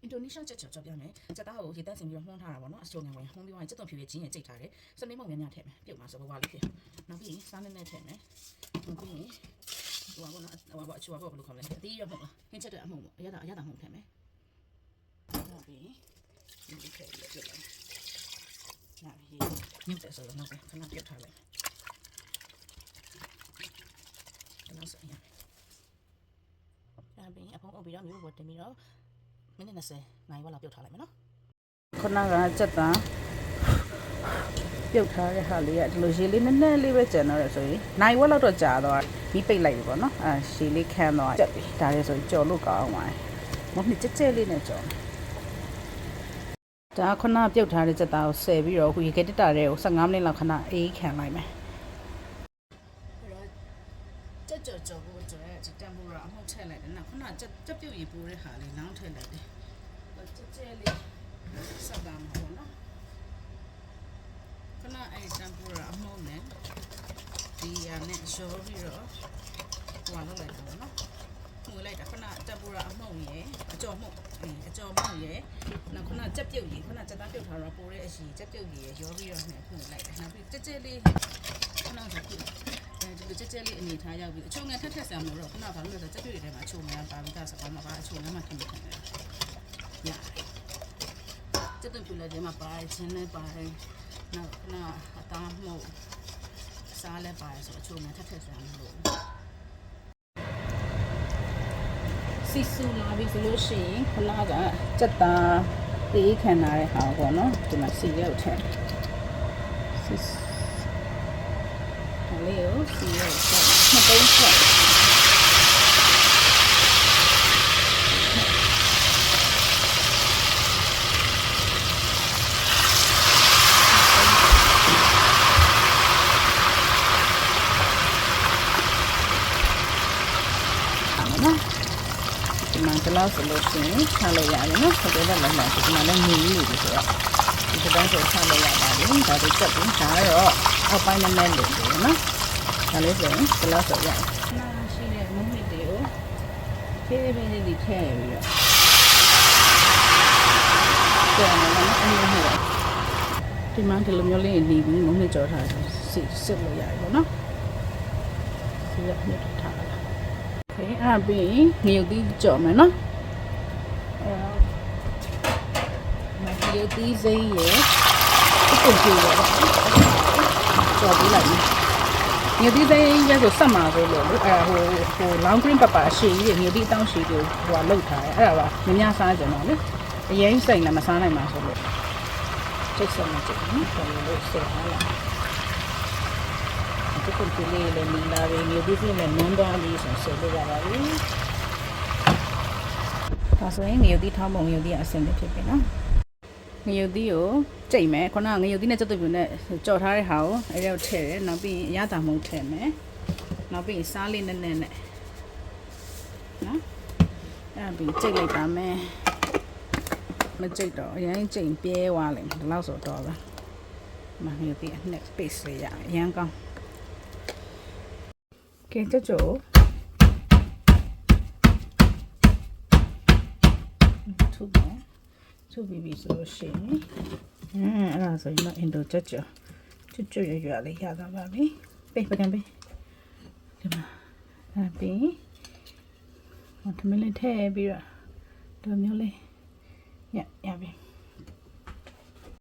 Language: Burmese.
အင်ဒိုနီးရှားချက်ကြော်ပြမယ်စက်သားကိုရေတန့်စင်ပြီးတော့မှုန်းထားတာပေါ့နော်အချိုငယ်ဝင်မှုန်းပြီးသွားရင်စက်သွန်ဖြူရဲ့ဂျင်းရဲ့ကြိတ်ထားတယ်စနေမောင်များများထည့်မယ်ပြုတ်မှာဆိုဘဝလေးဖြစ်နောက်ပြီးစားနဲ့ထည့်မယ်နောက်ပြီးဟိုပါနော်ဟိုပါအချိုပါဘယ်လိုခေါ်လဲအသေးရမှုလားဟင်းချက်တဲ့အမှုပေါ့အရသာမှုထည့်မယ်နောက်ပြီးဒီထည့်ပြီးပြုတ်လိုက်နောက်ပြီးညှပ်တယ်ဆိုတော့နောက်ခဏပြုတ်ထားလိုက်နောက်ဆက်ရနောက်ပြီးအဖုံးအုပ်ပြီးတော့မျိုးပေါ်တင်ပြီးတော့မိနစ်20နိုင်ဝက်လောက်ပြုတ်ထားလိုက်မယ်နော်ခုနကစက်သားပြုတ်ထားတဲ့ဟာလေးကဒီလိုရေလေးနည်းနည်းလေးပဲကျန်တော့ရဆိုရင်နိုင်ဝက်လောက်တော့ကြာတော့မိပိတ်လိုက်ပြီပေါ့နော်ရေလေးခန်းတော့ကြက်ပြီဒါလေးဆိုကြော်လို့ကောင်းသွားတယ်မဟုတ်ကြက်လေးနဲ့ကြော်ဒါခုနပြုတ်ထားတဲ့စက်သားကိုဆယ်ပြီးတော့ခုရေခဲတက်တာတွေကို15မိနစ်လောက်ခဏအေးခံလိုက်မယ်ကြော်ဖို့ကြဲဒီတမ်ပူရာအမှုတ်ထည့်လိုက်တယ်နော်ခုနကြက်ပြုတ်ရေပိုးတဲ့ဟာလေးလောင်းထည့်လိုက်တယ်ကြဲလေးစက်သားမှာပေါ့နော်ခုနအဲ့တမ်ပူရာအမှုတ်နဲ့ဒီရနဲ့ရောပြီးတော့ဟိုလောက်လိုက်တာပေါ့နော်ငွေလိုက်တာခုနတမ်ပူရာအမှုတ်ရယ်အကြော်မှုတ်အကြော်မှုတ်ရယ်နောက်ခုနကြက်ပြုတ်ရေခုနကြက်သားပြုတ်ထားတော့ပိုးတဲ့အရှိကြက်ပြုတ်ရေရောပြီးတော့နဲ့ငွေလိုက်တယ်နောက်ပြီးကြက်လေးခုနကဒီကြက်လေးအနေထားရောက်ပြီးအချုံငယ်ထက်ဆံမလို့တော့ခုနကဘာလို့လဲဆိုကြက်တွေထဲမှာအချုံငယ်ပါပြီးသားစကားမှာပါအချုံငယ်မှထင်တယ်ရကြက်တွေပြလဲထဲမှာပါချင်းနဲ့ပါတယ်နောက်ခုနအသားမှုတ်စားလဲပါတယ်ဆိုအချုံငယ်ထက်ဆံမလို့စီဆူလာပြီးဆိုလို့ရှိရင်ခုနကကြက်သားတေးခံထားတဲ့ဟာပေါ့နော်ဒီမှာစီရောက်ထည့်စီလေးကိုစီရိုက်ဆက်နှစ်သုံးချက်ဒီမှာကလောက်ဆိုလို့ရှိရင်ချလို့ရတယ်နော်ဆက်တော့လည်းလည်းဒီမှာလည်းမြည်နေပြီဆိုတော့ဒီတိုင်းဆိုချလို့ရပါတယ်ဒါတွေချက်ပြီးဒါတော့အောက်ပိုင်းနဲ့နဲ့လို့နော်ဒါလေးဆိုရင်ကလောက်ဆိုရတယ်နားရှိတဲ့မုံမြစ်တွေကိုဖြည်းဖြည်းလေးထည့်ပြီးတော့ပြန်လာမယ်အဲ့လိုမျိုးဒီမှာဒီလိုမျိုးလေးနေပြီးမုံမြစ်ကြော်ထားတယ်စစ်လို့ရတယ်ပေါ့နော်ဒီကမြစ်ထားတာโอเคအဲ့ပြီးငရုတ်သီးကြော်မယ်နော်ငရုတ်သီးစိမ်းရယ်ပုံပြရတော့ကြော်ပြီးလိုက်ငရုတ်သီးစိမ်းရဲဆိုစက်မှာဆိုလို့ဟို long green pepper ရှည်ကြီးငရုတ်သီးအတောင်းရှည်ကိုဟိုလောက်ထားတယ်အဲ့ဒါပါမများစားကြတော့လေအရင်စိတ်လည်းမစားနိုင်ပါဆိုလို့ချက်စမ်းကြည့်နော်ဒါလို့ဆက်ထားလိုက်ဒီကုတ်ကလေးလည်းမီလာရင်းငရုတ်သီးစိမ်းနဲ့နန်းသွားပြီးဆိုဆက်လို့ရပါပြီဒါဆိုရင်ငရုတ်သီးထောင်းပုံငရုတ်သီးအဆင်သင့်ဖြစ်ပြီနော်ငရုတ်သီးကိုကြိတ်မယ်ခုနကငရုတ်သီးနဲ့ကြက်သွပ်ပြူနဲ့ကြော်ထားတဲ့ဟာကိုအဲ့ဒါကိုထည့်တယ်နောက်ပြီးအရသာမုံထည့်မယ်နောက်ပြီးစားလေးနဲ့နော်အဲ့ပြီးကြိတ်လိုက်ပါမယ်မကြိတ်တော့အရင်ကြိတ်ပြဲသွားလိမ့်မယ်ဒီလောက်ဆိုတော့ပဲငရုတ်သီးအနှစ် space လေးရအရင်ကောင်းကဲကြကြောထုပ်ပြီးဆိုလို့ရှိရင်အဲ့ဒါဆိုရင်တော့အင်ဒိုကြွရွယ်လေးရတာပါပြီပကံပေးဒီမှာအဲ့ပြီးထမင်းလေးထည့်ပြီးတော့ဒီမျိုးလေးရပြီ